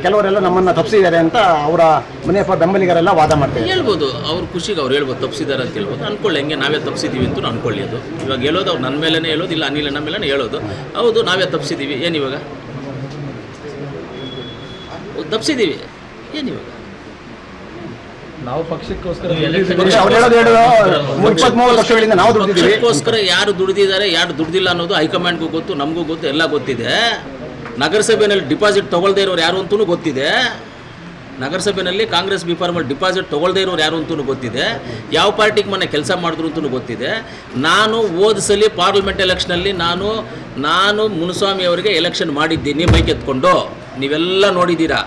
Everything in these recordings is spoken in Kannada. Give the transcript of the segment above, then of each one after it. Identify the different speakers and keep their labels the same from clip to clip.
Speaker 1: ಕೆಲವರೆಲ್ಲ ನಮ್ಮನ್ನು ತಪ್ಪಿಸಿದ್ದಾರೆ ಅಂತ ಅವರ ಮುನಿಯಪ್ಪ ಬೆಂಬಲಿಗರೆಲ್ಲ ವಾದ ಮಾಡ್ತಾರೆ.
Speaker 2: ಹೇಳ್ಬೋದು, ಅವ್ರ ಖುಷಿಗೆ ಅವ್ರು ಹೇಳ್ಬೋದು ತಪ್ಪಿಸಿದ್ದಾರೆ ಅಂತ ಹೇಳ್ಬೋದು. ಅನ್ಕೊಳ್ಳಿ, ಹೆಂಗೆ ನಾವೇ ತಪ್ಪಿಸಿದ್ದೀವಿ ಅಂತ ಅನ್ಕೊಳ್ಳಿ. ಅದು ಇವಾಗ ಹೇಳೋದು ಅವ್ರು ನನ್ನ ಮೇಲೇ ಹೇಳೋದು, ಇಲ್ಲ ಅನಿಲ ಮೇಲೇ ಹೇಳೋದು. ಹೌದು, ನಾವೇ ತಪ್ಪಿಸಿದ್ದೀವಿ. ಏನಿವಾಗ ತಪ್ಪಿಸಿದ್ದೀವಿ, ಏನಿವಾಗ
Speaker 3: ನಾವು ಪಕ್ಷಕ್ಕೋಸ್ಕರ
Speaker 2: ಯಾರು ದುಡಿದಿದ್ದಾರೆ ಯಾರು ದುಡ್ದಿಲ್ಲ ಅನ್ನೋದು ಹೈಕಮಾಂಡ್ಗೂ ಗೊತ್ತು, ನಮಗೂ ಗೊತ್ತು, ಎಲ್ಲ ಗೊತ್ತಿದೆ. ನಗರಸಭೆಯಲ್ಲಿ ಡಿಪಾಸಿಟ್ ತೊಗೊಳ್ದೇ ಇರೋರು ಯಾರು ಅಂತೂ ಗೊತ್ತಿದೆ. ನಗರಸಭೆಯಲ್ಲಿ ಕಾಂಗ್ರೆಸ್ ಬಿಫಾರ್ಮಲ್ಲಿ ಡಿಪಾಸಿಟ್ ತೊಗೊಳ್ದೇ ಇರೋರು ಯಾರು ಅಂತೂ ಗೊತ್ತಿದೆ. ಯಾವ ಪಾರ್ಟಿಗೆ ಮೊನ್ನೆ ಕೆಲಸ ಮಾಡಿದ್ರು ಅಂತೂ ಗೊತ್ತಿದೆ. ನಾನು ಹೋದ ಸಲ ಪಾರ್ಲಿಮೆಂಟ್ ಎಲೆಕ್ಷನಲ್ಲಿ ನಾನು ಮುನಿಸ್ವಾಮಿ ಅವರಿಗೆ ಎಲೆಕ್ಷನ್ ಮಾಡಿದ್ದೀನಿ ಮೈಕ್ ಎತ್ಕೊಂಡು. ನೀವೆಲ್ಲ ನೋಡಿದ್ದೀರಾ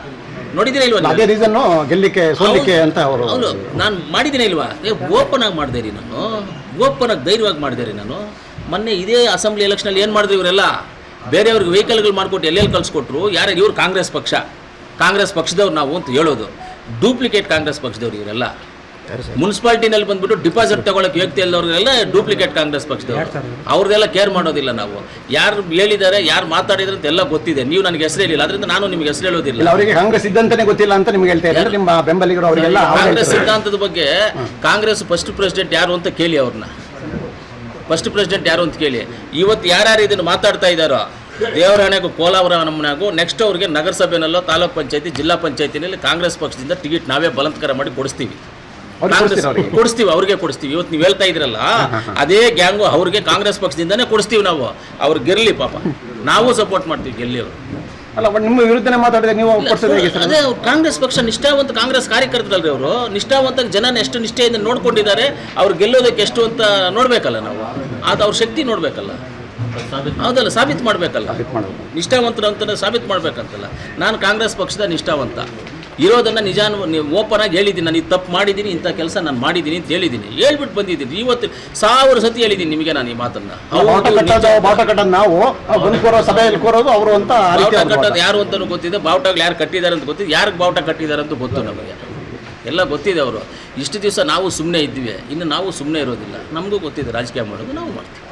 Speaker 2: ಇಲ್ವಾ?
Speaker 1: ಅದೇ ರೀಸನ್ ಗೆಲ್ಲಿಕ್ಕೆ ಸೋಲಿಕ್ಕೆ ಅಂತ ಅವರು.
Speaker 2: ಹೌದು, ನಾನು ಮಾಡಿದ್ದೀನಿ ಇಲ್ವಾ? ಓಪನ್ ಆಗಿ ಮಾಡಿದೆ ರೀ, ನಾನು ಓಪನ್ ಆಗಿ ಧೈರ್ಯವಾಗಿ ಮಾಡಿದೆ ರೀ. ನಾನು ಮೊನ್ನೆ ಇದೇ ಅಸೆಂಬ್ಲಿ ಎಲೆಕ್ಷನಲ್ಲಿ ಏನು ಮಾಡಿದ್ರು ಇವರೆಲ್ಲ? ಬೇರೆಯವ್ರಿಗೆ ವೆಹಿಕಲ್ಗಳು ಮಾಡಿಕೊಟ್ಟು ಎಲ್ಲೆಲ್ಲಿ ಕಳಿಸ್ಕೊಟ್ರು. ಯಾರು ಇವ್ರು? ಕಾಂಗ್ರೆಸ್ ಪಕ್ಷದವ್ರು ನಾವು ಅಂತ ಹೇಳೋದು. ಡೂಪ್ಲಿಕೇಟ್ ಕಾಂಗ್ರೆಸ್ ಪಕ್ಷದವ್ರು ಇವರೆಲ್ಲ. ಮುನ್ಸಿಪಾಲ್ಟಿನಲ್ಲಿ ಬಂದ್ಬಿಟ್ಟು ಡಿಪಾಸಿಟ್ ತಗೊಳ್ಳೋಕೆ ವ್ಯಕ್ತಿ ಎಲ್ಲವ್ರಿಗೆಲ್ಲ ಡೂಪ್ಲಿಕೇಟ್ ಕಾಂಗ್ರೆಸ್ ಪಕ್ಷದವ್ರು. ಅವ್ರದ್ದೆಲ್ಲ ಕೇರ್ ಮಾಡೋದಿಲ್ಲ ನಾವು. ಯಾರು ಹೇಳಿದ್ದಾರೆ, ಯಾರು ಮಾತಾಡಿದ್ರೆ ಅಂತ ಎಲ್ಲ ಗೊತ್ತಿದೆ. ನೀವು ನನಗೆ ಹೆಸರು ಹೇಳಿಲ್ಲ, ಅದರಿಂದ ನಾನು ನಿಮಗೆ ಹೆಸರು ಹೇಳೋದಿಲ್ಲ.
Speaker 1: ಅವರಿಗೆ ಕಾಂಗ್ರೆಸ್ ಸಿದ್ಧಾಂತನೇ ಗೊತ್ತಿಲ್ಲ ಅಂತ ನಿಮ್ಗೆ ಹೇಳ್ತಾ ಇದ್ದಾರೆ ನಿಮ್ಮ ಬೆಂಬಲಿಗರು. ಅವರಿಗೆಲ್ಲ
Speaker 2: ಕಾಂಗ್ರೆಸ್ ಸಿದ್ಧಾಂತದ ಬಗ್ಗೆ ಕಾಂಗ್ರೆಸ್ ಫಸ್ಟ್ ಪ್ರೆಸಿಡೆಂಟ್ ಯಾರು ಅಂತ ಕೇಳಿ, ಅವ್ರನ್ನ ಫಸ್ಟ್ ಪ್ರೆಸಿಡೆಂಟ್ ಯಾರು ಅಂತ ಕೇಳಿ. ಇವತ್ತು ಯಾರ್ಯಾರು ಇದನ್ನು ಮಾತಾಡ್ತಾ ಇದ್ದಾರೋ, ದೇವರಾಣೆಗೂ ಕೋಲಾರಮ್ಮನಾಗೂ ನೆಕ್ಸ್ಟ್ ಅವ್ರಿಗೆ ನಗರಸಭೆನಲ್ಲೋ ತಾಲೂಕ್ ಪಂಚಾಯತಿ ಜಿಲ್ಲಾ ಪಂಚಾಯತಿನಲ್ಲಿ ಕಾಂಗ್ರೆಸ್ ಪಕ್ಷದಿಂದ ಟಿಕೆಟ್ ನಾವೇ ಬಲಾತ್ಕಾರ ಮಾಡಿ ಕೊಡಿಸ್ತೀವಿ. ಅವ್ರಿಗೆ ಕೊಡಿಸ್ತೀವಿ. ಇವತ್ತು ನೀವು ಹೇಳ್ತಾ ಇದ್ರಲ್ಲ, ಅದೇ ಗ್ಯಾಂಗು ಅವ್ರಿಗೆ ಕಾಂಗ್ರೆಸ್ ಪಕ್ಷದಿಂದನೇ ಕೊಡಿಸ್ತೀವಿ ನಾವು. ಅವ್ರು ಗೆಲ್ಲಿ ಪಾಪ, ನಾವು ಸಪೋರ್ಟ್ ಮಾಡ್ತೀವಿ, ಗೆಲ್ಲಿ ಅವರು.
Speaker 1: ಅಲ್ಲ, ನಿಮ್ಮ ವಿರುದ್ಧನೇ ಮಾತಾಡಿದ್ರೆ ನೀವು
Speaker 2: ಅದೇ ಕಾಂಗ್ರೆಸ್ ಪಕ್ಷ ನಿಷ್ಠಾವಂತ ಕಾಂಗ್ರೆಸ್ ಕಾರ್ಯಕರ್ತರಲ್ರಿ ಅವರು. ನಿಷ್ಠಾವಂತ ಜನನ ಎಷ್ಟು ನಿಷ್ಠೆಯಿಂದ ನೋಡ್ಕೊಂಡಿದ್ದಾರೆ, ಅವ್ರು ಗೆಲ್ಲೋದಕ್ಕೆ ಎಷ್ಟು ಅಂತ ನೋಡ್ಬೇಕಲ್ಲ ನಾವು. ಅದು ಅವ್ರ ಶಕ್ತಿ ನೋಡ್ಬೇಕಲ್ಲ, ಹೌದಲ್ಲ, ಸಾಬೀತು ಮಾಡಬೇಕಲ್ಲ. ನಿಷ್ಠಾವಂತರು ಅಂತ ಸಾಬೀತು ಮಾಡ್ಬೇಕಂತಲ್ಲ. ನಾನು ಕಾಂಗ್ರೆಸ್ ಪಕ್ಷದ ನಿಷ್ಠಾವಂತ ಇರೋದನ್ನು ನಿಜ ಓಪನ್ ಆಗಿ ಹೇಳಿದ್ದೀನಿ. ನಾನು ಇದು ತಪ್ಪು ಮಾಡಿದ್ದೀನಿ, ಇಂಥ ಕೆಲಸ ನಾನು ಮಾಡಿದ್ದೀನಿ ಅಂತ ಹೇಳಿದ್ದೀನಿ, ಹೇಳ್ಬಿಟ್ಟು ಬಂದಿದ್ದೀನಿ. ಇವತ್ತು 1000 ಸತಿ ಹೇಳಿದ್ದೀನಿ ನಿಮಗೆ ನಾನು ಈ ಮಾತನ್ನು. ಕಟ್ಟೋದು ಯಾರು ಅಂತಲೂ ಗೊತ್ತಿದೆ, ಬಾವುಟಗಳು ಯಾರು ಕಟ್ಟಿದ್ದಾರೆ ಅಂತ ಗೊತ್ತಿದೆ, ಯಾರಿಗೆ ಬಾವುಟ ಕಟ್ಟಿದ್ದಾರೆ ಅಂತ ಗೊತ್ತು ನಮಗೆ, ಎಲ್ಲ ಗೊತ್ತಿದೆ. ಅವರು ಇಷ್ಟು ದಿವಸ ನಾವು ಸುಮ್ಮನೆ ಇದ್ವಿ, ಇನ್ನು ನಾವು ಸುಮ್ಮನೆ ಇರೋದಿಲ್ಲ. ನಮಗೂ ಗೊತ್ತಿದೆ ರಾಜಕೀಯ ಮಾಡೋದು, ನಾವು ಮಾಡ್ತೀವಿ.